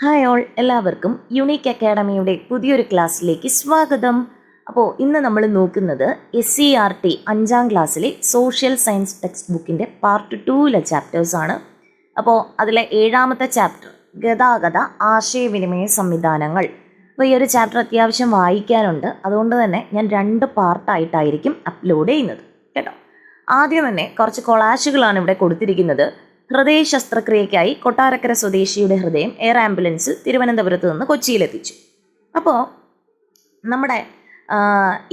Hi all, എല്ലാവർക്കും unique അക്കാഡമിയുടെ പുതിയൊരു ക്ലാസ്സിലേക്ക് സ്വാഗതം. അപ്പോൾ ഇന്ന് നമ്മൾ നോക്കുന്നത് SCERT 5ാം ക്ലാസ്സിലെ സോഷ്യൽ സയൻസ് ടെക്സ്റ്റ് ബുക്കിൻ്റെ പാർട്ട് 2ലെ ചാപ്റ്റേഴ്സാണ്. അപ്പോൾ അതിലെ 7ാമത്തെ ചാപ്റ്റർ ഗതാഗത ആശയവിനിമയ സംവിധാനങ്ങൾ. അപ്പോൾ ഈ ഒരു ചാപ്റ്റർ അത്യാവശ്യം വായിക്കാനുണ്ട്, അതുകൊണ്ട് തന്നെ ഞാൻ 2 പാർട്ടായിട്ടായിരിക്കും അപ്ലോഡ് ചെയ്യുന്നത് കേട്ടോ. ആദ്യം തന്നെ കുറച്ച് കൊളാഷുകളാണ് ഇവിടെ കൊടുത്തിരിക്കുന്നത്. ഹൃദയ ശസ്ത്രക്രിയയ്ക്കായി കൊട്ടാരക്കര സ്വദേശിയുടെ ഹൃദയം എയർ ആംബുലൻസിൽ തിരുവനന്തപുരത്ത് നിന്ന് കൊച്ചിയിലെത്തിച്ചു. അപ്പോൾ നമ്മുടെ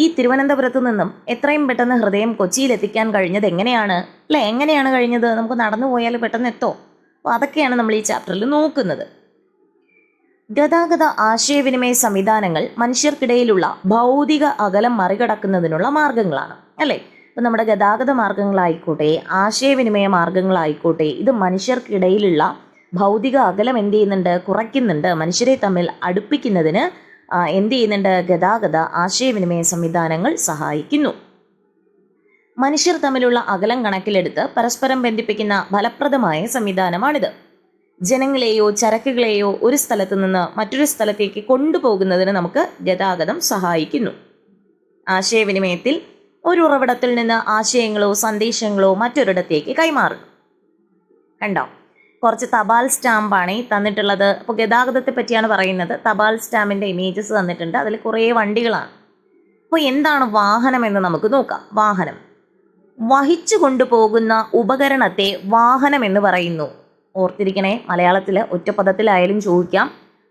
ഈ തിരുവനന്തപുരത്ത് നിന്നും എത്രയും പെട്ടെന്ന് ഹൃദയം കൊച്ചിയിലെത്തിക്കാൻ കഴിഞ്ഞത് എങ്ങനെയാണ് അല്ലേ? എങ്ങനെയാണ് കഴിഞ്ഞത്? നമുക്ക് നടന്നു പോയാൽ പെട്ടെന്ന് എത്തോ? അപ്പോൾ അതൊക്കെയാണ് നമ്മൾ ഈ ചാപ്റ്ററിൽ നോക്കുന്നത്. ഗതാഗത ആശയവിനിമയ സംവിധാനങ്ങൾ മനുഷ്യർക്കിടയിലുള്ള ഭൗതിക അകലം മറികടക്കുന്നതിനുള്ള മാർഗങ്ങളാണ് അല്ലേ? ഇപ്പം നമ്മുടെ ഗതാഗത മാർഗങ്ങളായിക്കോട്ടെ, ആശയവിനിമയ മാർഗങ്ങളായിക്കോട്ടെ, ഇത് മനുഷ്യർക്കിടയിലുള്ള ഭൗതിക അകലം എന്ത് ചെയ്യുന്നുണ്ട്? കുറയ്ക്കുന്നുണ്ട്. മനുഷ്യരെ തമ്മിൽ അടുപ്പിക്കുന്നതിന് എന്ത് ചെയ്യുന്നുണ്ട്? ഗതാഗത ആശയവിനിമയ സംവിധാനങ്ങൾ സഹായിക്കുന്നു. മനുഷ്യർ തമ്മിലുള്ള അകലം കണക്കിലെടുത്ത് പരസ്പരം ബന്ധിപ്പിക്കുന്ന ഫലപ്രദമായ സംവിധാനമാണിത്. ജനങ്ങളെയോ ചരക്കുകളെയോ ഒരു സ്ഥലത്ത് നിന്ന് മറ്റൊരു സ്ഥലത്തേക്ക് കൊണ്ടുപോകുന്നതിന് നമുക്ക് ഗതാഗതം സഹായിക്കുന്നു. ആശയവിനിമയത്തിൽ ഒരു ഉറവിടത്തിൽ നിന്ന് ആശയങ്ങളോ സന്ദേശങ്ങളോ മറ്റൊരിടത്തേക്ക് കൈമാറുന്നു. കണ്ടോ, കുറച്ച് തപാൽ സ്റ്റാമ്പാണ് ഈ തന്നിട്ടുള്ളത്. അപ്പോൾ ഗതാഗതത്തെ പറ്റിയാണ് പറയുന്നത്. തപാൽ സ്റ്റാമ്പിൻ്റെ ഇമേജസ് തന്നിട്ടുണ്ട്. അതിൽ കുറേ വണ്ടികളാണ്. അപ്പോൾ എന്താണ് വാഹനം എന്ന് നമുക്ക് നോക്കാം. വാഹനം വഹിച്ചു കൊണ്ടുപോകുന്ന ഉപകരണത്തെ വാഹനം എന്ന് പറയുന്നു. ഓർത്തിരിക്കണേ, മലയാളത്തിൽ ഒറ്റപ്പദത്തിലായാലും ചോദിക്കാം.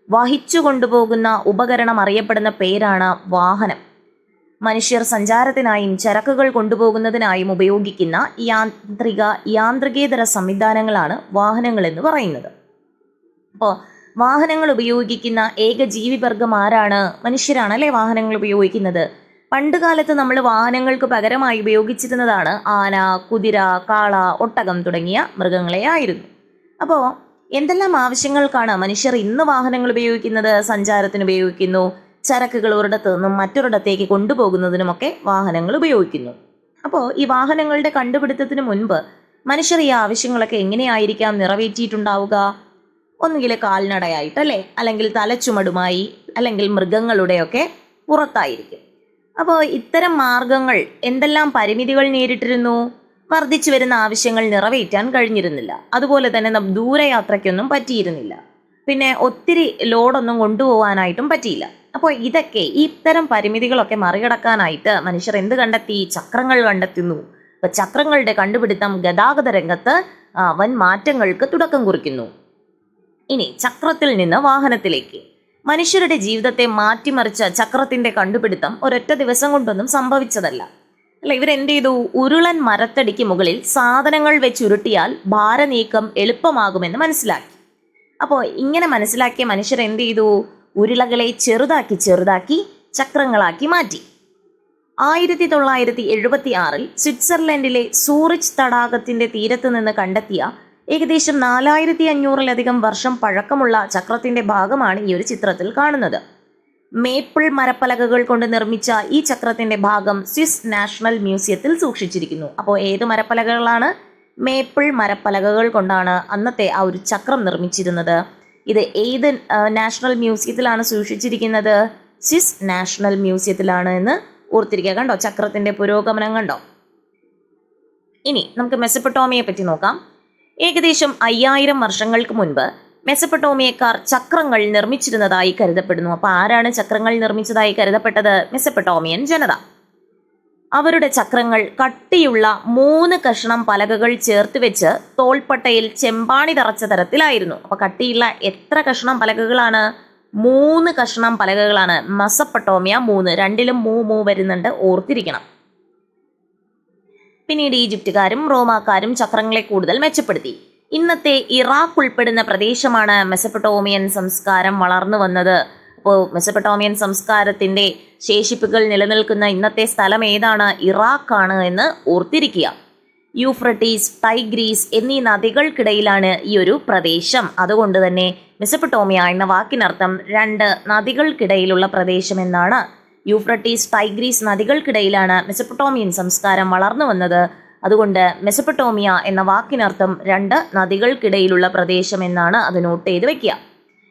വഹിച്ചു കൊണ്ടുപോകുന്ന ഉപകരണം അറിയപ്പെടുന്ന പേരാണ് വാഹനം. മനുഷ്യർ സഞ്ചാരത്തിനായും ചരക്കുകൾ കൊണ്ടുപോകുന്നതിനായും ഉപയോഗിക്കുന്ന യാന്ത്രികേതര സംവിധാനങ്ങളാണ് വാഹനങ്ങൾ എന്ന് പറയുന്നത്. അപ്പോൾ വാഹനങ്ങൾ ഉപയോഗിക്കുന്ന ഏക ജീവിവർഗം ആരാണ്? മനുഷ്യരാണ് അല്ലേ വാഹനങ്ങൾ ഉപയോഗിക്കുന്നത്. പണ്ട് കാലത്ത് നമ്മൾ വാഹനങ്ങൾക്ക് പകരമായി ഉപയോഗിച്ചിരുന്നതാണ് ആന, കുതിര, കാള, ഒട്ടകം തുടങ്ങിയ മൃഗങ്ങളെ ആയിരുന്നു. അപ്പോൾ എന്തെല്ലാം ആവശ്യങ്ങൾക്കാണ് മനുഷ്യർ ഇന്ന് വാഹനങ്ങൾ ഉപയോഗിക്കുന്നത്? സഞ്ചാരത്തിന് ഉപയോഗിക്കുന്നു. ചരക്കുകൾ ഒരിടത്ത് നിന്നും മറ്റൊരിടത്തേക്ക് കൊണ്ടുപോകുന്നതിനുമൊക്കെ വാഹനങ്ങൾ ഉപയോഗിക്കുന്നു. അപ്പോൾ ഈ വാഹനങ്ങളുടെ കണ്ടുപിടുത്തത്തിന് മുൻപ് മനുഷ്യർ ഈ ആവശ്യങ്ങളൊക്കെ എങ്ങനെയായിരിക്കാം നിറവേറ്റിയിട്ടുണ്ടാവുക? ഒന്നുകിൽ കാൽനടയായിട്ടല്ലേ, അല്ലെങ്കിൽ തലച്ചുമടുമായി, അല്ലെങ്കിൽ മൃഗങ്ങളുടെയൊക്കെ പുറത്തായിരിക്കും. അപ്പോൾ ഇത്തരം മാർഗങ്ങൾ എന്തെല്ലാം പരിമിതികൾ നേരിട്ടിരുന്നു? വർദ്ധിച്ചു വരുന്ന ആവശ്യങ്ങൾ നിറവേറ്റാൻ കഴിഞ്ഞിരുന്നില്ല. അതുപോലെ തന്നെ ദൂരയാത്രയ്ക്കൊന്നും പറ്റിയിരുന്നില്ല. പിന്നെ ഒത്തിരി ലോഡൊന്നും കൊണ്ടുപോകാനായിട്ടും പറ്റിയില്ല. അപ്പോൾ ഇത്തരം പരിമിതികളൊക്കെ മറികടക്കാനായിട്ട് മനുഷ്യർ എന്ത് കണ്ടെത്തി? ചക്രങ്ങൾ കണ്ടെത്തുന്നു. അപ്പോൾ ചക്രങ്ങളുടെ കണ്ടുപിടുത്തം ഗതാഗത രംഗത്ത് വൻ മാറ്റങ്ങൾക്ക് തുടക്കം കുറിക്കുന്നു. ഇനി ചക്രത്തിൽ നിന്ന് വാഹനത്തിലേക്ക് മനുഷ്യരുടെ ജീവിതത്തെ മാറ്റിമറിച്ച ചക്രത്തിന്റെ കണ്ടുപിടുത്തം ഒരൊറ്റ ദിവസം കൊണ്ടൊന്നും സംഭവിച്ചതല്ല അല്ല. ഇവരെന്ത് ചെയ്തു? ഉരുളൻ മരത്തടിക്ക് മുകളിൽ സാധനങ്ങൾ വെച്ചുരുട്ടിയാൽ ഭാരനീക്കം എളുപ്പമാകുമെന്ന് മനസ്സിലാക്കി. അപ്പോൾ ഇങ്ങനെ മനസ്സിലാക്കിയ മനുഷ്യർ എന്ത് ചെയ്തു? ഉരുളകളെ ചെറുതാക്കി ചക്രങ്ങളാക്കി മാറ്റി. 1976 സ്വിറ്റ്സർലൻഡിലെ സൂറിച്ച് തടാകത്തിന്റെ തീരത്ത് നിന്ന് കണ്ടെത്തിയ ഏകദേശം 4500-ലധികം വർഷം പഴക്കമുള്ള ചക്രത്തിന്റെ ഭാഗമാണ് ഈ ഒരു ചിത്രത്തിൽ കാണുന്നത്. മേപ്പിൾ മരപ്പലകകൾ കൊണ്ട് നിർമ്മിച്ച ഈ ചക്രത്തിന്റെ ഭാഗം സ്വിസ് നാഷണൽ മ്യൂസിയത്തിൽ സൂക്ഷിച്ചിരിക്കുന്നു. അപ്പോൾ ഏത് മരപ്പലകകളാണ്? മേപ്പിൾ മരപ്പലകകൾ കൊണ്ടാണ് അന്നത്തെ ആ ഒരു ചക്രം നിർമ്മിച്ചിരുന്നത്. ഇത് ഏത് നാഷണൽ മ്യൂസിയത്തിലാണ് സൂക്ഷിച്ചിരിക്കുന്നത്? സ്വിസ് നാഷണൽ മ്യൂസിയത്തിലാണ് എന്ന് ഓർത്തിരിക്കുക. കണ്ടോ ചക്രത്തിന്റെ പുരോഗമനം കണ്ടോ. ഇനി നമുക്ക് മെസപ്പൊട്ടോമിയയെ പറ്റി നോക്കാം. ഏകദേശം 5000 വർഷങ്ങൾക്ക് മുൻപ് മെസപ്പൊട്ടോമിയക്കാർ ചക്രങ്ങൾ നിർമ്മിച്ചിരുന്നതായി കരുതപ്പെടുന്നു. അപ്പോൾ ആരാണ് ചക്രങ്ങൾ നിർമ്മിച്ചതായി കരുതപ്പെട്ടത്? മെസപ്പൊട്ടോമിയൻ ജനത. അവരുടെ ചക്രങ്ങൾ കട്ടിയുള്ള 3 കഷണം പലകകൾ ചേർത്ത് വെച്ച് തോൾപ്പട്ടയിൽ ചെമ്പാണി തറച്ച തരത്തിലായിരുന്നു. അപ്പോൾ കട്ടിയുള്ള എത്ര കഷണം പലകകളാണ്? 3 കഷണം പലകകളാണ്. മെസപ്പൊട്ടോമിയ 3, രണ്ടിലും മൂ വരുന്നുണ്ട്, ഓർത്തിരിക്കണം. പിന്നീട് ഈജിപ്തുകാരും റോമാക്കാരും ചക്രങ്ങളെ കൂടുതൽ മെച്ചപ്പെടുത്തി. ഇന്നത്തെ ഇറാഖ് ഉൾപ്പെടുന്ന പ്രദേശമാണ് മെസപ്പൊട്ടോമിയൻ സംസ്കാരം വളർന്നു വന്നത്. അപ്പോൾ മെസപ്പൊട്ടോമിയൻ സംസ്കാരത്തിന്റെ ശേഷിപ്പുകൾ നിലനിൽക്കുന്ന ഇന്നത്തെ സ്ഥലം ഏതാണ്? ഇറാഖാണ് എന്ന് ഓർത്തിരിക്കുക. യൂഫ്രട്ടീസ്, ടൈഗ്രീസ് എന്നീ നദികൾക്കിടയിലാണ് ഈ ഒരു പ്രദേശം. അതുകൊണ്ട് തന്നെ മെസപ്പൊട്ടോമിയ എന്ന വാക്കിനർത്ഥം 2 നദികൾക്കിടയിലുള്ള പ്രദേശം എന്നാണ്. യൂഫ്രട്ടീസ്, ടൈഗ്രീസ് നദികൾക്കിടയിലാണ് മെസപ്പൊട്ടോമിയൻ സംസ്കാരം വളർന്നു വന്നത്. അതുകൊണ്ട് മെസപ്പൊട്ടോമിയ എന്ന വാക്കിനർത്ഥം 2 നദികൾക്കിടയിലുള്ള പ്രദേശം എന്നാണ്. അത് നോട്ട് ചെയ്ത് വെക്കുക.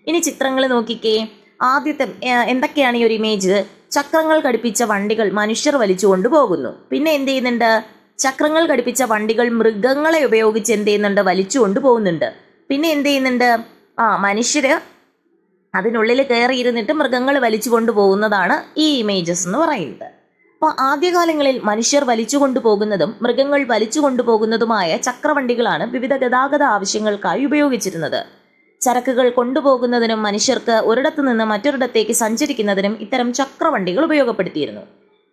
ഇനി ചിത്രങ്ങൾ നോക്കിക്കേ. ആദ്യത്തെ എന്തൊക്കെയാണ് ഈ ഒരു ഇമേജ്? ചക്രങ്ങൾ ഘടിപ്പിച്ച വണ്ടികൾ മനുഷ്യർ വലിച്ചു കൊണ്ടുപോകുന്നു. പിന്നെ എന്ത് ചെയ്യുന്നുണ്ട്? ചക്രങ്ങൾ ഘടിപ്പിച്ച വണ്ടികൾ മൃഗങ്ങളെ ഉപയോഗിച്ച് എന്ത് ചെയ്യുന്നുണ്ട്? വലിച്ചു കൊണ്ടുപോകുന്നുണ്ട്. പിന്നെ എന്ത് ചെയ്യുന്നുണ്ട്? മനുഷ്യര് അതിനുള്ളിൽ കയറിയിരുന്നിട്ട് മൃഗങ്ങൾ വലിച്ചു കൊണ്ടുപോകുന്നതാണ് ഈ ഇമേജസ് എന്ന് പറയുന്നത്. അപ്പോൾ ആദ്യകാലങ്ങളിൽ മനുഷ്യർ വലിച്ചു കൊണ്ടുപോകുന്നതും മൃഗങ്ങൾ വലിച്ചു കൊണ്ടുപോകുന്നതുമായ ചക്രവണ്ടികളാണ് വിവിധ ഗതാഗത ആവശ്യങ്ങൾക്കായി ഉപയോഗിച്ചിരുന്നത്. ചരക്കുകൾ കൊണ്ടുപോകുന്നതിനും മനുഷ്യർക്ക് ഒരിടത്തു നിന്ന് മറ്റൊരിടത്തേക്ക് സഞ്ചരിക്കുന്നതിനും ഇത്തരം ചക്രവണ്ടികൾ ഉപയോഗപ്പെടുത്തിയിരുന്നു.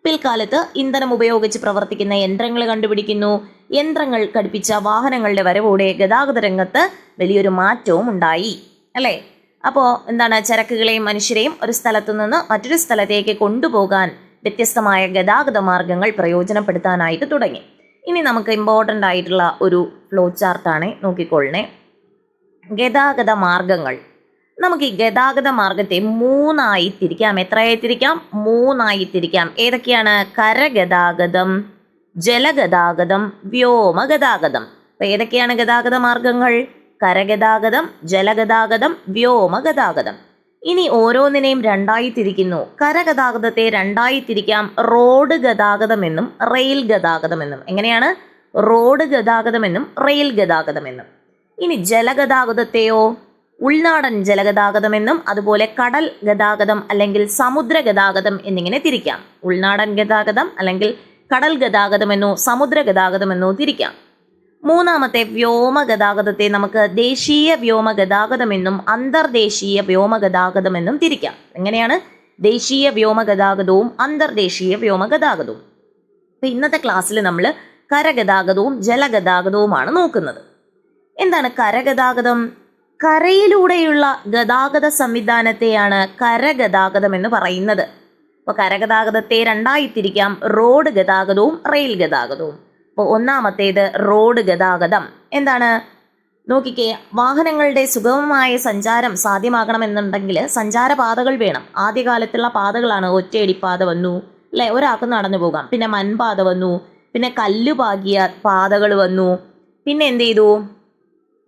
പിൽക്കാലത്ത് ഇന്ധനം ഉപയോഗിച്ച് പ്രവർത്തിക്കുന്ന യന്ത്രങ്ങൾ കണ്ടുപിടിക്കുന്നു. യന്ത്രങ്ങൾ ഘടിപ്പിച്ച വാഹനങ്ങളുടെ വരവോടെ ഗതാഗത രംഗത്ത് വലിയൊരു മാറ്റവും ഉണ്ടായി, അല്ലേ? അപ്പോൾ എന്താണ്? ചരക്കുകളെയും മനുഷ്യരെയും ഒരു സ്ഥലത്തു നിന്ന് മറ്റൊരു സ്ഥലത്തേക്ക് കൊണ്ടുപോകാൻ വ്യത്യസ്തമായ ഗതാഗത മാർഗങ്ങൾ പ്രയോജനപ്പെടുത്താനായിട്ട് തുടങ്ങി. ഇനി നമുക്ക് ഇമ്പോർട്ടൻ്റ് ആയിട്ടുള്ള ഒരു ഫ്ലോ ചാർട്ടാണ്, നോക്കിക്കൊള്ളണേ. ഗതാഗത മാർഗങ്ങൾ. നമുക്ക് ഈ ഗതാഗത മാർഗത്തെ മൂന്നായി തിരിക്കാം. എത്രയായി തിരിക്കാം? മൂന്നായി തിരിക്കാം. ഏതൊക്കെയാണ്? കരഗതാഗതം, ജലഗതാഗതം, വ്യോമഗതാഗതം. അപ്പൊ ഏതൊക്കെയാണ് ഗതാഗത മാർഗങ്ങൾ? കരഗതാഗതം, ജലഗതാഗതം, വ്യോമഗതാഗതം. ഇനി ഓരോന്നിനെയും രണ്ടായി തിരിക്കുന്നു. കരഗതാഗതത്തെ രണ്ടായി തിരിക്കാം, റോഡ് ഗതാഗതമെന്നും റെയിൽ ഗതാഗതമെന്നും. എങ്ങനെയാണ്? റോഡ് ഗതാഗതമെന്നും റെയിൽ ഗതാഗതമെന്നും. ഇനി ജലഗതാഗതത്തെയോ ഉൾനാടൻ ജലഗതാഗതമെന്നും അതുപോലെ കടൽ ഗതാഗതം അല്ലെങ്കിൽ സമുദ്ര ഗതാഗതം എന്നിങ്ങനെ തിരിക്കാം. ഉൾനാടൻ ഗതാഗതം അല്ലെങ്കിൽ കടൽ ഗതാഗതമെന്നോ സമുദ്ര ഗതാഗതമെന്നോ തിരിക്കാം. മൂന്നാമത്തെ വ്യോമഗതാഗതത്തെ നമുക്ക് ദേശീയ വ്യോമഗതാഗതമെന്നും അന്തർദേശീയ വ്യോമഗതാഗതമെന്നും തിരിക്കാം. എങ്ങനെയാണ്? ദേശീയ വ്യോമഗതാഗതവും അന്തർദേശീയ വ്യോമഗതാഗതവും. അപ്പൊ ഇന്നത്തെ ക്ലാസ്സിൽ നമ്മൾ കരഗതാഗതവും ജലഗതാഗതവുമാണ് നോക്കുന്നത്. എന്താണ് കരഗതാഗതം? കരയിലൂടെയുള്ള ഗതാഗത സംവിധാനത്തെയാണ് കരഗതാഗതം എന്ന് പറയുന്നത്. അപ്പോൾ കരഗതാഗതത്തെ രണ്ടായി തിരിക്കാം, റോഡ് ഗതാഗതവും റെയിൽ ഗതാഗതവും. അപ്പോൾ ഒന്നാമത്തേത് റോഡ് ഗതാഗതം. എന്താണ്? നോക്കിക്കേ, വാഹനങ്ങളുടെ സുഗമമായ സഞ്ചാരം സാധ്യമാകണമെന്നുണ്ടെങ്കിൽ സഞ്ചാരപാതകൾ വേണം. ആദ്യകാലത്തുള്ള പാതകളാണ് ഒറ്റയടിപ്പാത വന്നു, അല്ലെ? ഒരാൾക്ക് നടന്നു പോകാം. പിന്നെ മൺപാത വന്നു, പിന്നെ കല്ലുപാകിയ പാതകൾ വന്നു, പിന്നെ എന്ത് ചെയ്തു?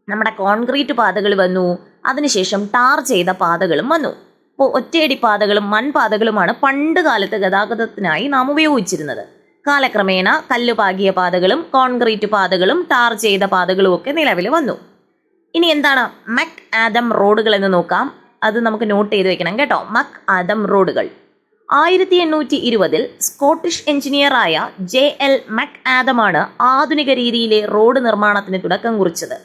നമ്മുടെ കോൺക്രീറ്റ് പാതകൾ വന്നു, അതിനുശേഷം ടാർ ചെയ്ത പാതകളും വന്നു. അപ്പോൾ ഒറ്റയടി പാതകളും മൺപാതകളുമാണ് പണ്ട് കാലത്ത് ഗതാഗതത്തിനായി നാം ഉപയോഗിച്ചിരുന്നത്. കാലക്രമേണ കല്ലുപാകിയ പാതകളും കോൺക്രീറ്റ് പാതകളും ടാർ ചെയ്ത പാതകളും ഒക്കെ നിലവിൽ വന്നു. ഇനി എന്താണ് മക് ആദം റോഡുകൾ എന്ന് നോക്കാം. അത് നമുക്ക് നോട്ട് ചെയ്ത് വെക്കണം കേട്ടോ. മക് ആദം റോഡുകൾ 1820 സ്കോട്ടിഷ് എഞ്ചിനീയറായ JL മക് ആദമാണ് ആധുനിക രീതിയിലെ റോഡ് നിർമ്മാണത്തിന് തുടക്കം കുറിച്ചത്,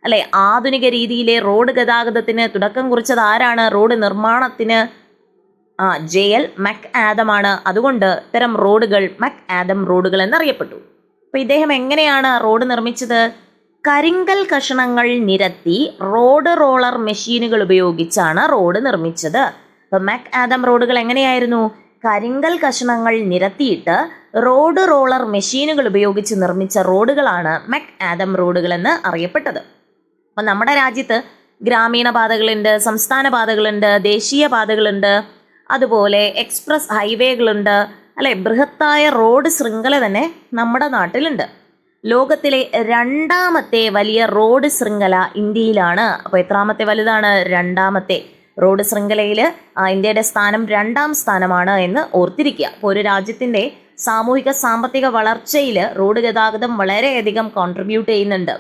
അല്ലെ? ആധുനിക രീതിയിലെ റോഡ് ഗതാഗതത്തിന് തുടക്കം കുറിച്ചത് ആരാണ്? റോഡ് നിർമ്മാണത്തിന് JL മക് ആദമാണ്. അതുകൊണ്ട് ഇത്തരം റോഡുകൾ മക് ആദം റോഡുകൾ എന്നറിയപ്പെട്ടു. അപ്പൊ ഇദ്ദേഹം എങ്ങനെയാണ് റോഡ് നിർമ്മിച്ചത്? കരിങ്കൽ കഷണങ്ങൾ നിരത്തി റോഡ് റോളർ മെഷീനുകൾ ഉപയോഗിച്ചാണ് റോഡ് നിർമ്മിച്ചത്. അപ്പൊ മക് ആദം റോഡുകൾ എങ്ങനെയായിരുന്നു? കരിങ്കൽ കഷണങ്ങൾ നിരത്തിയിട്ട് റോഡ് റോളർ മെഷീനുകൾ ഉപയോഗിച്ച് നിർമ്മിച്ച റോഡുകളാണ് മക് ആദം റോഡുകൾ എന്ന് അറിയപ്പെട്ടത്. അപ്പം നമ്മുടെ രാജ്യത്ത് ഗ്രാമീണ പാതകളുണ്ട്, സംസ്ഥാന പാതകളുണ്ട്, ദേശീയ പാതകളുണ്ട്, അതുപോലെ എക്സ്പ്രസ് ഹൈവേകളുണ്ട്, അല്ലെ? ബൃഹത്തായ റോഡ് ശൃംഖല തന്നെ നമ്മുടെ നാട്ടിലുണ്ട്. ലോകത്തിലെ രണ്ടാമത്തെ വലിയ റോഡ് ശൃംഖല ഇന്ത്യയിലാണ്. അപ്പോൾ എത്രാമത്തെ വലുതാണ്? രണ്ടാമത്തെ. റോഡ് ശൃംഖലയിൽ ഇന്ത്യയുടെ സ്ഥാനം 2ാം സ്ഥാനമാണ് എന്ന് ഓർത്തിരിക്കുക. അപ്പോൾ ഒരു രാജ്യത്തിൻ്റെ സാമൂഹിക സാമ്പത്തിക വളർച്ചയിൽ റോഡ് ഗതാഗതം വളരെയധികം കോൺട്രിബ്യൂട്ട് ചെയ്യുന്നുണ്ട്.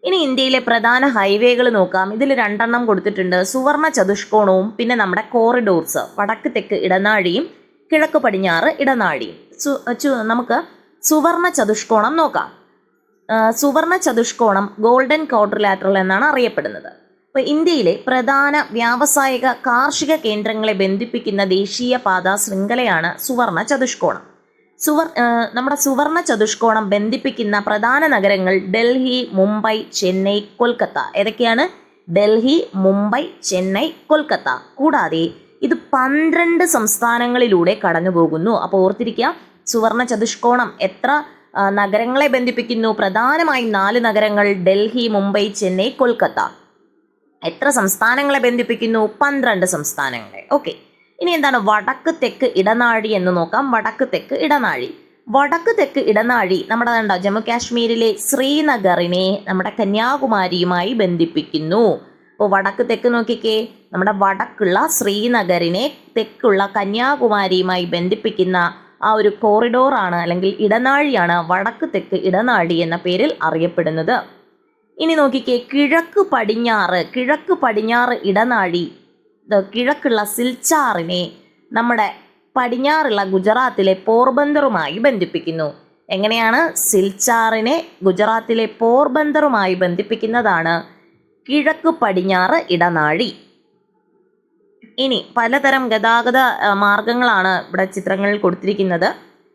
ഇനി ഇന്ത്യയിലെ പ്രധാന ഹൈവേകൾ നോക്കാം. ഇതിൽ 2 കൊടുത്തിട്ടുണ്ട്. സുവർണ ചതുഷ്കോണവും പിന്നെ നമ്മുടെ കോറിഡോർസ്, വടക്ക് തെക്ക് ഇടനാഴിയും കിഴക്ക് പടിഞ്ഞാറ് ഇടനാഴിയും. നമുക്ക് സുവർണ ചതുഷ്കോണം നോക്കാം. സുവർണ ചതുഷ്കോണം ഗോൾഡൻ ക്വാഡ്രിലാറ്ററൽ എന്നാണ് അറിയപ്പെടുന്നത്. അപ്പോൾ ഇന്ത്യയിലെ പ്രധാന വ്യാവസായിക കാർഷിക കേന്ദ്രങ്ങളെ ബന്ധിപ്പിക്കുന്ന ദേശീയ പാതാ ശൃംഖലയാണ് സുവർണ ചതുഷ്കോണം. നമ്മുടെ സുവർണ ചതുഷ്കോണം ബന്ധിപ്പിക്കുന്ന പ്രധാന നഗരങ്ങൾ ഡൽഹി, മുംബൈ, ചെന്നൈ, കൊൽക്കത്ത. ഏതൊക്കെയാണ്? ഡൽഹി, മുംബൈ, ചെന്നൈ, കൊൽക്കത്ത. കൂടാതെ ഇത് 12 സംസ്ഥാനങ്ങളിലൂടെ കടന്നു പോകുന്നു. അപ്പോൾ ഓർത്തിരിക്കുക, സുവർണ ചതുഷ്കോണം എത്ര നഗരങ്ങളെ ബന്ധിപ്പിക്കുന്നു? പ്രധാനമായും 4 നഗരങ്ങൾ, ഡൽഹി, മുംബൈ, ചെന്നൈ, കൊൽക്കത്ത. എത്ര സംസ്ഥാനങ്ങളെ ബന്ധിപ്പിക്കുന്നു? 12 സംസ്ഥാനങ്ങളെ. ഓക്കെ. ഇനി എന്താണ് വടക്ക് തെക്ക് ഇടനാഴി എന്ന് നോക്കാം. വടക്ക് തെക്ക് ഇടനാഴി. വടക്ക് തെക്ക് ഇടനാഴി നമ്മുടെ ജമ്മു കാശ്മീരിലെ ശ്രീനഗറിനെ നമ്മുടെ കന്യാകുമാരിയുമായി ബന്ധിപ്പിക്കുന്നു. അപ്പോൾ വടക്ക് തെക്ക് നോക്കിക്കേ, നമ്മുടെ വടക്കുള്ള ശ്രീനഗറിനെ തെക്കുള്ള കന്യാകുമാരിയുമായി ബന്ധിപ്പിക്കുന്ന ആ ഒരു കോറിഡോറാണ് അല്ലെങ്കിൽ ഇടനാഴിയാണ് വടക്ക് തെക്ക് ഇടനാഴി എന്ന പേരിൽ അറിയപ്പെടുന്നത്. ഇനി നോക്കിക്കേ, കിഴക്ക് പടിഞ്ഞാറ് ഇടനാഴി കിഴക്കുള്ള സിൽച്ചാറിനെ നമ്മുടെ പടിഞ്ഞാറുള്ള ഗുജറാത്തിലെ പോർബന്തറുമായി ബന്ധിപ്പിക്കുന്നു. എങ്ങനെയാണ്? സിൽച്ചാറിനെ ഗുജറാത്തിലെ പോർബന്തറുമായി ബന്ധിപ്പിക്കുന്നതാണ് കിഴക്ക് പടിഞ്ഞാറ് ഇടനാഴി. ഇനി പലതരം ഗതാഗത മാർഗങ്ങളാണ് ഇവിടെ ചിത്രങ്ങളിൽ കൊടുത്തിരിക്കുന്നത്.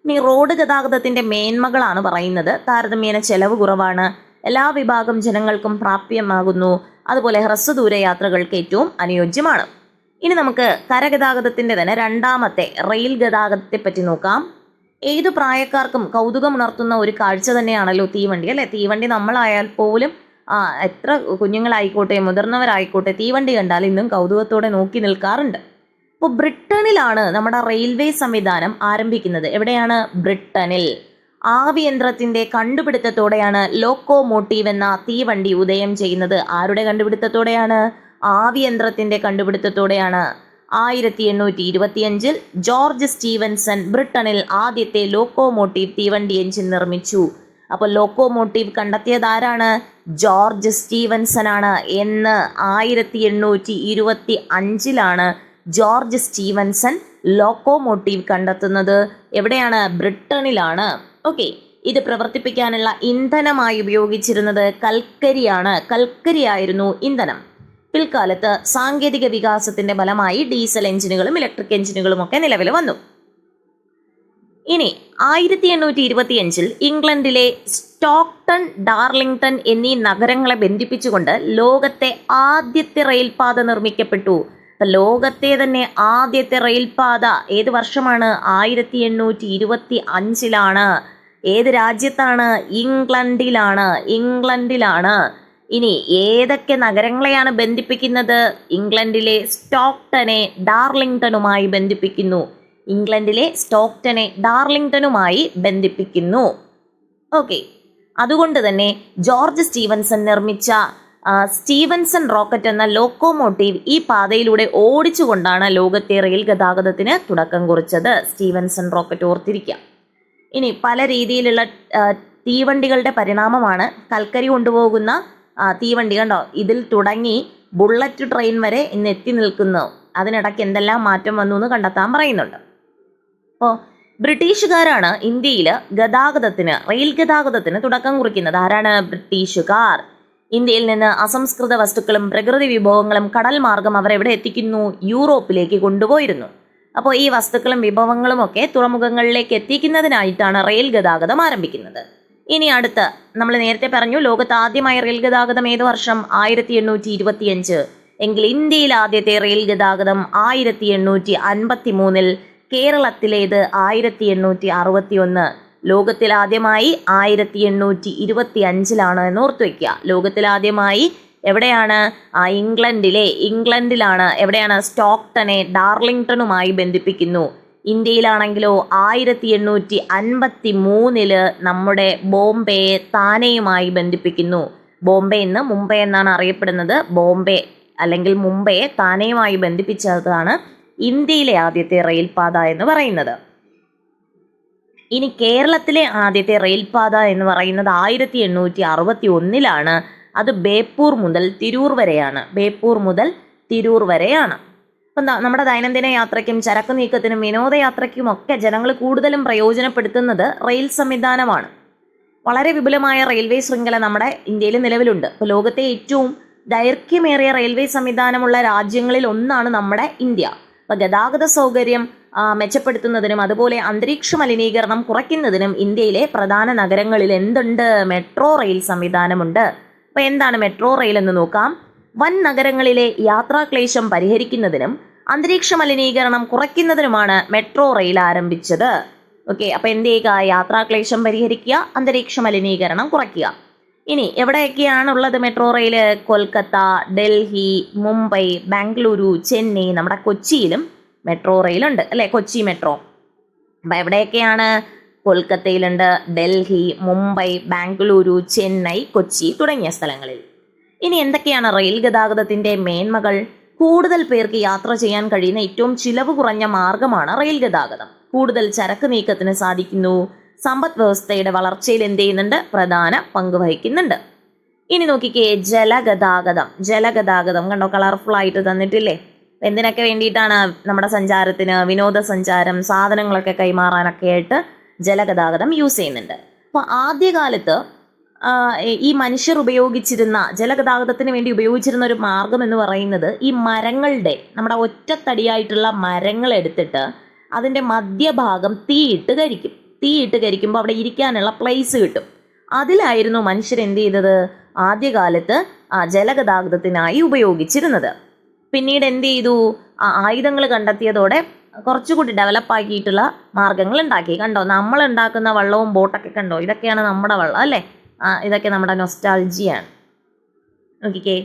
ഇനി റോഡ് ഗതാഗതത്തിന്റെ മേന്മകളാണ് പറയുന്നത്. താരതമ്യേന ചെലവ് കുറവാണ്, എല്ലാ വിഭാഗം ജനങ്ങൾക്കും പ്രാപ്യമാകുന്നു, അതുപോലെ ഹ്രസ്വദൂര യാത്രകൾക്ക് ഏറ്റവും അനുയോജ്യമാണ്. ഇനി നമുക്ക് കരഗതാഗതത്തിന്റെ തന്നെ രണ്ടാമത്തെ റെയിൽ ഗതാഗതത്തെ പറ്റി നോക്കാം. ഏതു പ്രായക്കാർക്കും കൗതുകമുണർത്തുന്ന ഒരു കാഴ്ച തന്നെയാണല്ലോ തീവണ്ടി, അല്ലെ? തീവണ്ടി നമ്മളായാൽ പോലും എത്ര കുഞ്ഞുങ്ങളായിക്കോട്ടെ മുതിർന്നവരായിക്കോട്ടെ തീവണ്ടി കണ്ടാൽ ഇന്നും കൗതുകത്തോടെ നോക്കി നിൽക്കാറുണ്ട്. അപ്പോൾ ബ്രിട്ടനിലാണ് നമ്മുടെ റെയിൽവേ സംവിധാനം ആരംഭിക്കുന്നത്. എവിടെയാണ്? ബ്രിട്ടനിൽ. ആവിയന്ത്രത്തിന്റെ കണ്ടുപിടുത്തത്തോടെയാണ് ലോക്കോമോട്ടീവ് എന്ന തീവണ്ടി ഉദയം ചെയ്യുന്നത്. ആരുടെ കണ്ടുപിടുത്തത്തോടെയാണ്? ആവിയന്ത്രത്തിന്റെ കണ്ടുപിടുത്തത്തോടെയാണ്. 1825 ജോർജ് സ്റ്റീവൻസൺ ബ്രിട്ടനിൽ ആദ്യത്തെ ലോക്കോമോട്ടീവ് തീവണ്ടി എഞ്ചിൻ നിർമ്മിച്ചു. അപ്പോൾ ലോക്കോമോട്ടീവ് കണ്ടെത്തിയത് ആരാണ്? ജോർജ് സ്റ്റീവൻസൺ ആണ്. എന്ന് 1825 ജോർജ് സ്റ്റീവൻസൺ ലോക്കോമോട്ടീവ് കണ്ടെത്തുന്നത്. എവിടെയാണ്? ബ്രിട്ടനിലാണ്. ഓക്കെ, ഇത് പ്രവർത്തിപ്പിക്കാനുള്ള ഇന്ധനമായി ഉപയോഗിച്ചിരുന്നത് കൽക്കരിയാണ്. കൽക്കരിയായിരുന്നു ഇന്ധനം. പിൽക്കാലത്ത് സാങ്കേതിക വികാസത്തിന്റെ ഫലമായി ഡീസൽ എഞ്ചിനുകളും ഇലക്ട്രിക് എഞ്ചിനുകളും ഒക്കെ നിലവിൽ വന്നു. ഇനി 1825 ഇംഗ്ലണ്ടിലെ സ്റ്റോക്ടൺ, ഡാർലിംഗ്ടൺ എന്നീ നഗരങ്ങളെ ബന്ധിപ്പിച്ചുകൊണ്ട് ലോകത്തെ ആദ്യത്തെ റെയിൽപാത നിർമ്മിക്കപ്പെട്ടു. ലോകത്തെ തന്നെ ആദ്യത്തെ റെയിൽപാത ഏത് വർഷമാണ്? 1825. ഏത് രാജ്യത്താണ്? ഇംഗ്ലണ്ടിലാണ്. ഇനി ഏതൊക്കെ നഗരങ്ങളെയാണ് ബന്ധിപ്പിക്കുന്നത്? ഇംഗ്ലണ്ടിലെ സ്റ്റോക്ടനെ ഡാർലിംഗ്ടണുമായി ബന്ധിപ്പിക്കുന്നു. ഓക്കെ, അതുകൊണ്ട് തന്നെ ജോർജ് സ്റ്റീവൻസൺ നിർമ്മിച്ച സ്റ്റീവൻസൺ റോക്കറ്റ് എന്ന ലോക്കോമോട്ടീവ് ഈ പാതയിലൂടെ ഓടിച്ചുകൊണ്ടാണ് ലോകത്തെ റെയിൽ ഗതാഗതത്തിന് തുടക്കം കുറിച്ചത്. സ്റ്റീവൻസൺ റോക്കറ്റ് ഓർത്തിരിക്കാം. ഇനി പല രീതിയിലുള്ള തീവണ്ടികളുടെ പരിണാമമാണ്. കൽക്കരി കൊണ്ടുപോകുന്ന തീവണ്ടി കണ്ടോ, ഇതിൽ തുടങ്ങി ബുള്ളറ്റ് ട്രെയിൻ വരെ ഇന്ന് എത്തി നിൽക്കുന്നു. അതിനിടയ്ക്ക് എന്തെല്ലാം മാറ്റം വന്നു എന്ന് കണ്ടെത്താൻ പറയുന്നുണ്ട്. അപ്പോൾ ബ്രിട്ടീഷുകാരാണ് ഇന്ത്യയിൽ റെയിൽ ഗതാഗതത്തിന് തുടക്കം കുറിക്കുന്നത്. ആരാണ്? ബ്രിട്ടീഷുകാർ. ഇന്ത്യയിൽ നിന്ന് അസംസ്കൃത വസ്തുക്കളും പ്രകൃതി വിഭവങ്ങളും കടൽ മാർഗം അവർ എവിടെ എത്തിക്കുന്നു? യൂറോപ്പിലേക്ക് കൊണ്ടുപോയിരുന്നു. അപ്പോൾ ഈ വസ്തുക്കളും വിഭവങ്ങളും ഒക്കെ തുറമുഖങ്ങളിലേക്ക് എത്തിക്കുന്നതിനായിട്ടാണ് റെയിൽ ഗതാഗതം ആരംഭിക്കുന്നത്. ഇനി അടുത്ത് നമ്മൾ നേരത്തെ പറഞ്ഞു, ലോകത്ത് ആദ്യമായി റെയിൽ ഗതാഗതം ഏത് വർഷം? 1825. എങ്കിൽ ഇന്ത്യയിൽ ആദ്യത്തെ റെയിൽ ഗതാഗതം 1853. കേരളത്തിലേത് 1861. ലോകത്തിൽ ആദ്യമായി 1825 എന്ന് ഓർത്തു വയ്ക്കുക. ലോകത്തിൽ ആദ്യമായി എവിടെയാണ്? ഇംഗ്ലണ്ടിലാണ്. എവിടെയാണ്? സ്റ്റോക്ടനെ ഡാർലിംഗ്ടണുമായി ബന്ധിപ്പിക്കുന്നു. ഇന്ത്യയിലാണെങ്കിലോ 1853 നമ്മുടെ ബോംബെയെ താനെയുമായി ബന്ധിപ്പിക്കുന്നു. ബോംബെ ഇന്ന് മുംബൈ എന്നാണ് അറിയപ്പെടുന്നത്. ബോംബെ അല്ലെങ്കിൽ മുംബൈയെ താനെയുമായി ബന്ധിപ്പിച്ചതാണ് ഇന്ത്യയിലെ ആദ്യത്തെ റെയിൽപാത എന്ന് പറയുന്നത്. ഇനി കേരളത്തിലെ ആദ്യത്തെ റെയിൽപാത എന്ന് പറയുന്നത് 1861. അത് ബേപ്പൂർ മുതൽ തിരൂർ വരെയാണ്. അപ്പം നമ്മുടെ ദൈനംദിന യാത്രയ്ക്കും ചരക്ക് നീക്കത്തിനും വിനോദയാത്രയ്ക്കും ഒക്കെ ജനങ്ങൾ കൂടുതലും പ്രയോജനപ്പെടുത്തുന്നത് റെയിൽ സംവിധാനമാണ്. വളരെ വിപുലമായ റെയിൽവേ ശൃംഖല നമ്മുടെ ഇന്ത്യയിൽ നിലവിലുണ്ട്. ഇപ്പോൾ ലോകത്തെ ഏറ്റവും ദൈർഘ്യമേറിയ റെയിൽവേ സംവിധാനമുള്ള രാജ്യങ്ങളിൽ ഒന്നാണ് നമ്മുടെ ഇന്ത്യ. അപ്പോൾ ഗതാഗത സൗകര്യം മെച്ചപ്പെടുത്തുന്നതിനും അതുപോലെ അന്തരീക്ഷ മലിനീകരണം കുറയ്ക്കുന്നതിനും ഇന്ത്യയിലെ പ്രധാന നഗരങ്ങളിൽ എന്തുണ്ട്? മെട്രോ റെയിൽ സംവിധാനമുണ്ട്. അപ്പോൾ എന്താണ് മെട്രോ റെയിൽ എന്ന് നോക്കാം. വൻ നഗരങ്ങളിലെ യാത്രാക്ലേശം പരിഹരിക്കുന്നതിനും അന്തരീക്ഷ മലിനീകരണം കുറയ്ക്കുന്നതിനുമാണ് മെട്രോ റെയിൽ ആരംഭിച്ചത്. ഓക്കെ, അപ്പോൾ എന്ത് ചെയ്യുക? യാത്രാക്ലേശം പരിഹരിക്കുക, അന്തരീക്ഷ മലിനീകരണം കുറയ്ക്കുക. ഇനി എവിടെയൊക്കെയാണുള്ളത് മെട്രോ റെയിൽ? കൊൽക്കത്ത, ഡൽഹി, മുംബൈ, ബാംഗ്ലൂരു, ചെന്നൈ, നമ്മുടെ കൊച്ചിയിലും മെട്രോ റെയിലുണ്ട് അല്ലേ? കൊച്ചി മെട്രോ. അപ്പം എവിടെയൊക്കെയാണ്? കൊൽക്കത്തയിലുണ്ട്, ഡൽഹി, മുംബൈ, ബാംഗ്ലൂരു, ചെന്നൈ, കൊച്ചി തുടങ്ങിയ സ്ഥലങ്ങളിൽ. ഇനി എന്തൊക്കെയാണ് റെയിൽ ഗതാഗതത്തിന്റെ മേന്മകൾ? കൂടുതൽ പേർക്ക് യാത്ര ചെയ്യാൻ കഴിയുന്ന ഏറ്റവും ചിലവ് കുറഞ്ഞ മാർഗമാണ് റെയിൽ ഗതാഗതം. കൂടുതൽ ചരക്ക് നീക്കത്തിന് സാധിക്കുന്നു. സമ്പദ് വ്യവസ്ഥയുടെ വളർച്ചയിൽ എന്ത് ചെയ്യുന്നുണ്ട്? പ്രധാന പങ്ക് വഹിക്കുന്നുണ്ട്. ഇനി നോക്കിക്കേ, ജലഗതാഗതം കണ്ടോ, കളർഫുൾ ആയിട്ട് തന്നിട്ടില്ലേ? എന്തിനൊക്കെ വേണ്ടിയിട്ടാണ്? നമ്മുടെ സഞ്ചാരത്തിന്, വിനോദസഞ്ചാരം, സാധനങ്ങളൊക്കെ കൈമാറാനൊക്കെ ആയിട്ട് ജലഗതാഗതം യൂസ് ചെയ്യുന്നുണ്ട്. അപ്പോൾ ആദ്യകാലത്ത് ഈ മനുഷ്യർ ഉപയോഗിച്ചിരുന്ന ജലഗതാഗതത്തിന് വേണ്ടി ഉപയോഗിച്ചിരുന്ന ഒരു മാർഗം എന്ന് പറയുന്നത് ഈ മരങ്ങളുടെ, നമ്മുടെ ഒറ്റത്തടിയായിട്ടുള്ള മരങ്ങൾ എടുത്തിട്ട് അതിൻ്റെ മധ്യഭാഗം തീയിട്ട് കരിക്കുമ്പോൾ അവിടെ ഇരിക്കാനുള്ള പ്ലേസ് കിട്ടും. അതിലായിരുന്നു മനുഷ്യർ എന്ത് ചെയ്തത്? ആദ്യകാലത്ത് ജലഗതാഗതത്തിനായി ഉപയോഗിച്ചിരുന്നത്. പിന്നീട് എന്ത് ചെയ്തു? ആയുധങ്ങൾ കണ്ടെത്തിയതോടെ കുറച്ചുകൂടി ഡെവലപ്പാക്കിയിട്ടുള്ള മാർഗങ്ങൾ ഉണ്ടാക്കി. കണ്ടോ, നമ്മൾ ഉണ്ടാക്കുന്ന വള്ളവും ബോട്ടൊക്കെ കണ്ടോ, ഇതൊക്കെയാണ് നമ്മുടെ വള്ളം അല്ലേ? ഇതൊക്കെ നമ്മുടെ നൊസ്റ്റാൾജിയാണ്. നോക്കിക്കേ,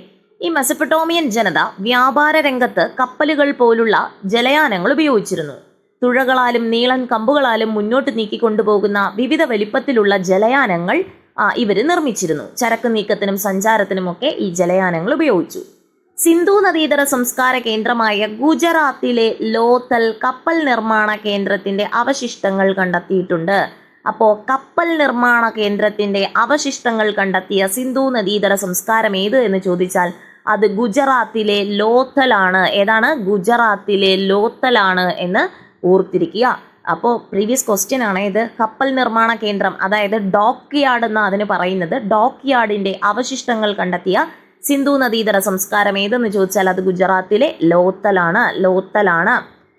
ഈ മെസപ്പൊട്ടോമിയൻ ജനത വ്യാപാര രംഗത്ത് കപ്പലുകൾ പോലുള്ള ജലയാനങ്ങൾ ഉപയോഗിച്ചിരുന്നു. തുഴകളാലും നീളൻ കമ്പുകളാലും മുന്നോട്ട് നീക്കിക്കൊണ്ടുപോകുന്ന വിവിധ വലിപ്പത്തിലുള്ള ജലയാനങ്ങൾ ഇവർ നിർമ്മിച്ചിരുന്നു. ചരക്ക് നീക്കത്തിനും സഞ്ചാരത്തിനുമൊക്കെ ഈ ജലയാനങ്ങൾ ഉപയോഗിച്ചു. സിന്ധു നദീതട സംസ്കാര കേന്ദ്രമായ ഗുജറാത്തിലെ ലോത്തൽ കപ്പൽ നിർമ്മാണ കേന്ദ്രത്തിന്റെ അവശിഷ്ടങ്ങൾ കണ്ടെത്തിയിട്ടുണ്ട്. അപ്പോൾ കപ്പൽ നിർമ്മാണ കേന്ദ്രത്തിന്റെ അവശിഷ്ടങ്ങൾ കണ്ടെത്തിയ സിന്ധു നദീതട സംസ്കാരം ഏത് എന്ന് ചോദിച്ചാൽ അത് ഗുജറാത്തിലെ ലോത്തലാണ്. ഏതാണ്? ഗുജറാത്തിലെ ലോത്തലാണ് എന്ന് ഓർത്തിരിക്കുക. അപ്പോൾ പ്രീവിയസ് ക്വസ്റ്റ്യൻ ആണ് ഇത്. കപ്പൽ നിർമ്മാണ കേന്ദ്രം, അതായത് ഡോക്ക് യാർഡ് എന്ന് അതിന് പറയുന്നത്. ഡോക്ക് യാർഡിന്റെ അവശിഷ്ടങ്ങൾ കണ്ടെത്തിയ സിന്ധു നദീതട സംസ്കാരം ഏതെന്ന് ചോദിച്ചാൽ അത് ഗുജറാത്തിലെ ലോത്തലാണ്.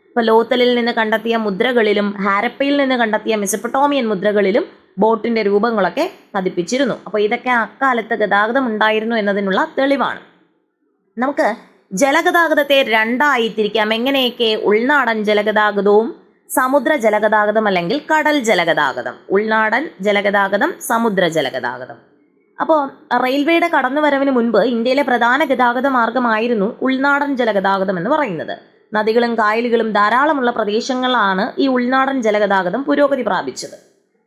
ഇപ്പോൾ ലോത്തലിൽ നിന്ന് കണ്ടെത്തിയ മുദ്രകളിലും ഹാരപ്പയിൽ നിന്ന് കണ്ടെത്തിയ മെസപ്പൊട്ടോമിയൻ മുദ്രകളിലും ബോട്ടിന്റെ രൂപങ്ങളൊക്കെ പതിപ്പിച്ചിരുന്നു. അപ്പോൾ ഇതൊക്കെ അക്കാലത്ത് ഗതാഗതം ഉണ്ടായിരുന്നു എന്നതിനുള്ള തെളിവാണ്. നമുക്ക് ജലഗതാഗതത്തെ രണ്ടായി തിരിക്കാം. എങ്ങനെയൊക്കെ? ഉൾനാടൻ ജലഗതാഗതവും സമുദ്ര ജലഗതാഗതം അല്ലെങ്കിൽ കടൽ ജലഗതാഗതം. ഉൾനാടൻ ജലഗതാഗതം, സമുദ്ര ജലഗതാഗതം. അപ്പോൾ റെയിൽവേയുടെ കടന്നുവരവിന് മുൻപ് ഇന്ത്യയിലെ പ്രധാന ഗതാഗത മാർഗമായിരുന്നു ഉൾനാടൻ ജലഗതാഗതം എന്ന് പറയുന്നത്. നദികളും കായലുകളും ധാരാളമുള്ള പ്രദേശങ്ങളാണ് ഈ ഉൾനാടൻ ജലഗതാഗതം പുരോഗതി പ്രാപിച്ചത്.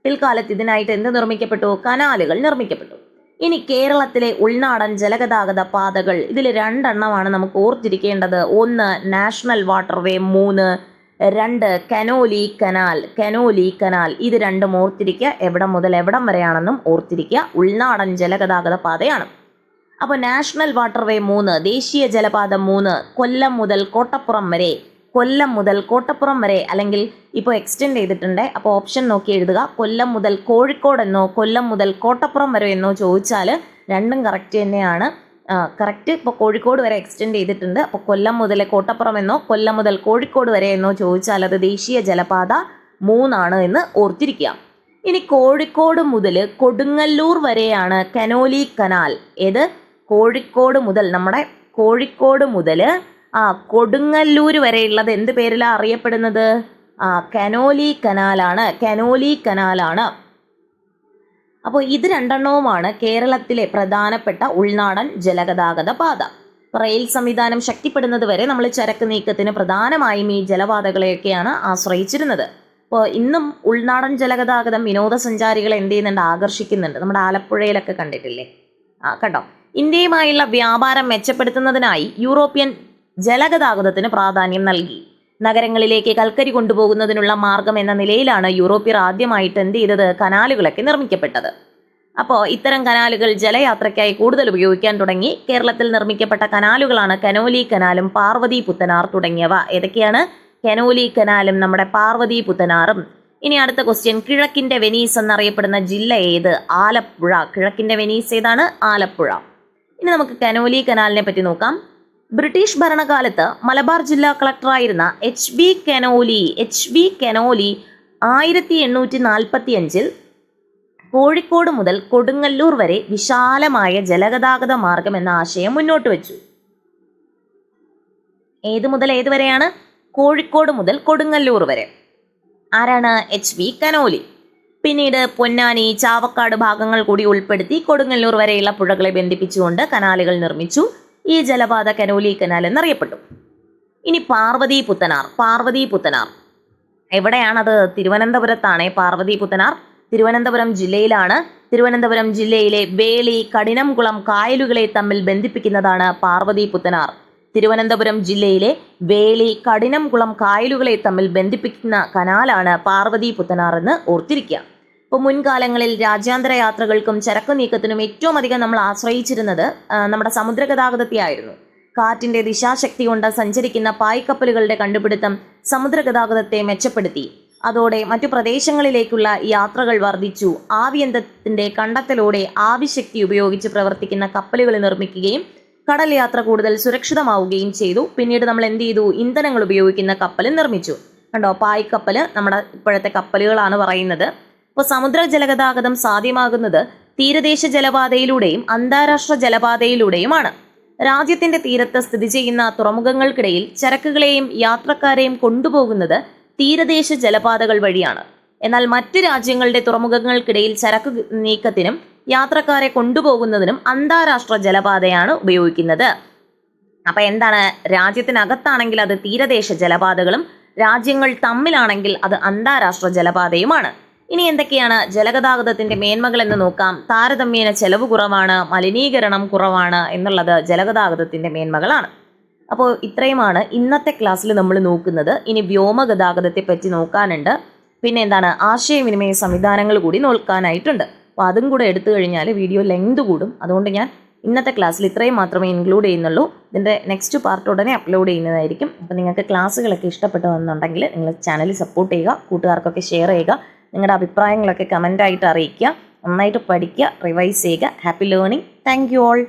പിൽക്കാലത്ത് ഇതിനായിട്ട് എന്ത് നിർമ്മിക്കപ്പെട്ടു? കനാലുകൾ നിർമ്മിക്കപ്പെട്ടു. ഇനി കേരളത്തിലെ ഉൾനാടൻ ജലഗതാഗത പാതകൾ, ഇതിൽ 2 എണ്ണമാണ് നമുക്ക് ഓർത്തിരിക്കേണ്ടത്. 1 നാഷണൽ വാട്ടർവേ, 3 2 കനോലി കനാൽ. ഇത് 2ഉം ഓർത്തിരിക്കുക. എവിടം മുതൽ എവിടം വരെയാണെന്നും ഓർത്തിരിക്കുക. ഉൾനാടൻ ജലഗതാഗത പാതയാണ്. അപ്പോൾ നാഷണൽ വാട്ടർവേ 3, ദേശീയ ജലപാത 3, കൊല്ലം മുതൽ കോട്ടപ്പുറം വരെ അല്ലെങ്കിൽ ഇപ്പോൾ എക്സ്റ്റെൻഡ് ചെയ്തിട്ടുണ്ട്. അപ്പോൾ ഓപ്ഷൻ നോക്കി എഴുതുക. കൊല്ലം മുതൽ കോഴിക്കോട് എന്നോ കൊല്ലം മുതൽ കോട്ടപ്പുറം വരെ എന്നോ ചോദിച്ചാൽ രണ്ടും കറക്റ്റ് തന്നെയാണ്. കറക്റ്റ്. ഇപ്പോൾ കോഴിക്കോട് വരെ എക്സ്റ്റെൻഡ് ചെയ്തിട്ടുണ്ട്. അപ്പോൾ കൊല്ലം മുതൽ കോട്ടപ്പുറം എന്നോ കൊല്ലം മുതൽ കോഴിക്കോട് വരെ എന്നോ ചോദിച്ചാൽ അത് ദേശീയ ജലപാത 3 എന്ന് ഓർത്തിരിക്കുക. ഇനി കോഴിക്കോട് മുതൽ കൊടുങ്ങല്ലൂർ വരെയാണ് കനോലി കനാൽ. ഏത്? കോഴിക്കോട് മുതൽ, നമ്മുടെ കോഴിക്കോട് മുതൽ കൊടുങ്ങല്ലൂർ വരെയുള്ളത് എന്ത് പേരിലാണ് അറിയപ്പെടുന്നത്? കനോലി കനാലാണ്. അപ്പോൾ ഇത് 2 എണ്ണവുമാണ് കേരളത്തിലെ പ്രധാനപ്പെട്ട ഉൾനാടൻ ജലഗതാഗത പാത. റെയിൽ സംവിധാനം ശക്തിപ്പെടുന്നത് വരെ നമ്മൾ ചരക്ക് നീക്കത്തിന് പ്രധാനമായും ഈ ജലപാതകളെയൊക്കെയാണ് ആശ്രയിച്ചിരുന്നത്. അപ്പോൾ ഇന്നും ഉൾനാടൻ ജലഗതാഗതം വിനോദസഞ്ചാരികളെ എന്ത് ചെയ്യുന്നുണ്ട്? ആകർഷിക്കുന്നുണ്ട്. നമ്മുടെ ആലപ്പുഴയിലൊക്കെ കണ്ടിട്ടില്ലേ? കണ്ടോ. ഇന്ത്യയുമായുള്ള വ്യാപാരം മെച്ചപ്പെടുത്തുന്നതിനായി യൂറോപ്യൻ ജലഗതാഗതത്തിന് പ്രാധാന്യം നൽകി. നഗരങ്ങളിലേക്ക് കൽക്കരി കൊണ്ടുപോകുന്നതിനുള്ള മാർഗം എന്ന നിലയിലാണ് യൂറോപ്യർ ആദ്യമായിട്ട് എന്ത് ചെയ്തത്? കനാലുകളൊക്കെ നിർമ്മിക്കപ്പെട്ടത്. അപ്പോൾ ഇത്തരം കനാലുകൾ ജലയാത്രയ്ക്കായി കൂടുതൽ ഉപയോഗിക്കാൻ തുടങ്ങി. കേരളത്തിൽ നിർമ്മിക്കപ്പെട്ട കനാലുകളാണ് കനോലി കനാലും പാർവതി പുത്തനാർ തുടങ്ങിയവ. ഏതൊക്കെയാണ്? കനോലി കനാലും നമ്മുടെ പാർവതി പുത്തനാറും. ഇനി അടുത്ത ക്വസ്റ്റ്യൻ, കിഴക്കിന്റെ വെനീസ് എന്നറിയപ്പെടുന്ന ജില്ല ഏത്? ആലപ്പുഴ. കിഴക്കിന്റെ വെനീസ് ഏതാണ്? ആലപ്പുഴ. ഇനി നമുക്ക് കനോലി കനാലിനെ പറ്റി നോക്കാം. ബ്രിട്ടീഷ് ഭരണകാലത്ത് മലബാർ ജില്ലാ കളക്ടറായിരുന്ന എച്ച് ബി കനോലി 1845 കോഴിക്കോട് മുതൽ കൊടുങ്ങല്ലൂർ വരെ വിശാലമായ ജലഗതാഗത മാർഗം എന്ന ആശയം മുന്നോട്ട് വെച്ചു. ഏത് മുതൽ ഏത് വരെയാണ്? കോഴിക്കോട് മുതൽ കൊടുങ്ങല്ലൂർ വരെ. ആരാണ്? H B Conolly. പിന്നീട് പൊന്നാനി, ചാവക്കാട് ഭാഗങ്ങൾ കൂടി ഉൾപ്പെടുത്തി കൊടുങ്ങല്ലൂർ വരെയുള്ള പുഴകളെ ബന്ധിപ്പിച്ചുകൊണ്ട് കനാലുകൾ നിർമ്മിച്ചു. ഈ ജലപാത കനോലി കനാൽ എന്നറിയപ്പെട്ടു. ഇനി പാർവതി പുത്തനാർ എവിടെയാണത്? തിരുവനന്തപുരത്താണ് പാർവതി പുത്തനാർ തിരുവനന്തപുരം ജില്ലയിലാണ്. തിരുവനന്തപുരം ജില്ലയിലെ വേളി കഠിനംകുളം കായലുകളെ തമ്മിൽ ബന്ധിപ്പിക്കുന്നതാണ് പാർവതി പുത്തനാർ. തിരുവനന്തപുരം ജില്ലയിലെ വേളി കഠിനംകുളം കായലുകളെ തമ്മിൽ ബന്ധിപ്പിക്കുന്ന കനാലാണ് പാർവതി പുത്തനാർ എന്ന് ഓർത്തിരിക്കുക. ഇപ്പോൾ മുൻകാലങ്ങളിൽ രാജ്യാന്തര യാത്രകൾക്കും ചരക്കു നീക്കത്തിനും ഏറ്റവും അധികം നമ്മൾ ആശ്രയിച്ചിരുന്നത് നമ്മുടെ സമുദ്ര ഗതാഗതത്തെയായിരുന്നു. കാറ്റിന്റെ ദിശാശക്തി കൊണ്ട് സഞ്ചരിക്കുന്ന പായ്ക്കപ്പലുകളുടെ കണ്ടുപിടുത്തം സമുദ്ര ഗതാഗതത്തെ മെച്ചപ്പെടുത്തി. അതോടെ മറ്റു പ്രദേശങ്ങളിലേക്കുള്ള യാത്രകൾ വർദ്ധിച്ചു. ആവിയന്തത്തിന്റെ കണ്ടെത്തലോടെ ആവിശക്തി ഉപയോഗിച്ച് പ്രവർത്തിക്കുന്ന കപ്പലുകൾ നിർമ്മിക്കുകയും കടൽ യാത്ര കൂടുതൽ സുരക്ഷിതമാവുകയും ചെയ്തു. പിന്നീട് നമ്മൾ എന്ത് ചെയ്തു? ഇന്ധനങ്ങൾ ഉപയോഗിക്കുന്ന കപ്പൽ നിർമ്മിച്ചു. കണ്ടോ, പായ്ക്കപ്പല് നമ്മുടെ ഇപ്പോഴത്തെ കപ്പലുകളാണ് പറയുന്നത്. അപ്പോൾ സമുദ്ര ജലഗതാഗതം സാധ്യമാകുന്നത് തീരദേശ ജലപാതയിലൂടെയും അന്താരാഷ്ട്ര ജലപാതയിലൂടെയുമാണ്. രാജ്യത്തിന്റെ തീരത്ത് സ്ഥിതി ചെയ്യുന്ന തുറമുഖങ്ങൾക്കിടയിൽ ചരക്കുകളെയും യാത്രക്കാരെയും കൊണ്ടുപോകുന്നത് തീരദേശ ജലപാതകൾ വഴിയാണ്. എന്നാൽ മറ്റ് രാജ്യങ്ങളുടെ തുറമുഖങ്ങൾക്കിടയിൽ ചരക്ക് നീക്കത്തിനും യാത്രക്കാരെ കൊണ്ടുപോകുന്നതിനും അന്താരാഷ്ട്ര ജലപാതയാണ് ഉപയോഗിക്കുന്നത്. അപ്പൊ എന്താണ്? രാജ്യത്തിനകത്താണെങ്കിൽ അത് തീരദേശ ജലപാതകളും രാജ്യങ്ങൾ തമ്മിലാണെങ്കിൽ അത് അന്താരാഷ്ട്ര ജലപാതയുമാണ്. ഇനി എന്തൊക്കെയാണ് ജലഗതാഗതത്തിന്റെ മേന്മകൾ എന്ന് നോക്കാം. താരതമ്യേന ചെലവ് കുറവാണ്, മലിനീകരണം കുറവാണ് എന്നുള്ളത് ജലഗതാഗതത്തിന്റെ മേന്മകളാണ്. അപ്പോൾ ഇത്രയുമാണ് ഇന്നത്തെ ക്ലാസ്സിൽ നമ്മൾ നോക്കുന്നത്. ഇനി വ്യോമഗതാഗതത്തെ പറ്റി നോക്കാനുണ്ട്. പിന്നെ എന്താണ്? ആശയവിനിമയ സംവിധാനങ്ങൾ കൂടി നോക്കാനായിട്ടുണ്ട്. അപ്പോൾ അതും കൂടെ എടുത്തു കഴിഞ്ഞാൽ വീഡിയോ ലെങ്ത് കൂടും. അതുകൊണ്ട് ഞാൻ ഇന്നത്തെ ക്ലാസ്സിൽ ഇത്രയും മാത്രമേ ഇൻക്ലൂഡ് ചെയ്യുന്നുള്ളൂ. ഇതിൻ്റെ നെക്സ്റ്റ് പാർട്ട് ഉടനെ അപ്ലോഡ് ചെയ്യുന്നതായിരിക്കും. അപ്പോൾ നിങ്ങൾക്ക് ക്ലാസ്സുകളൊക്കെ ഇഷ്ടപ്പെട്ടു എന്നുണ്ടെങ്കിൽ നിങ്ങൾ ചാനൽ സപ്പോർട്ട് ചെയ്യുക, കൂട്ടുകാർക്കൊക്കെ ഷെയർ ചെയ്യുക, നിങ്ങളുടെ അഭിപ്രായങ്ങളൊക്കെ കമൻ്റായിട്ട് അറിയിക്കുക. നന്നായിട്ട് പഠിക്കുക, റിവൈസ് ചെയ്യുക. Happy learning. Thank you all.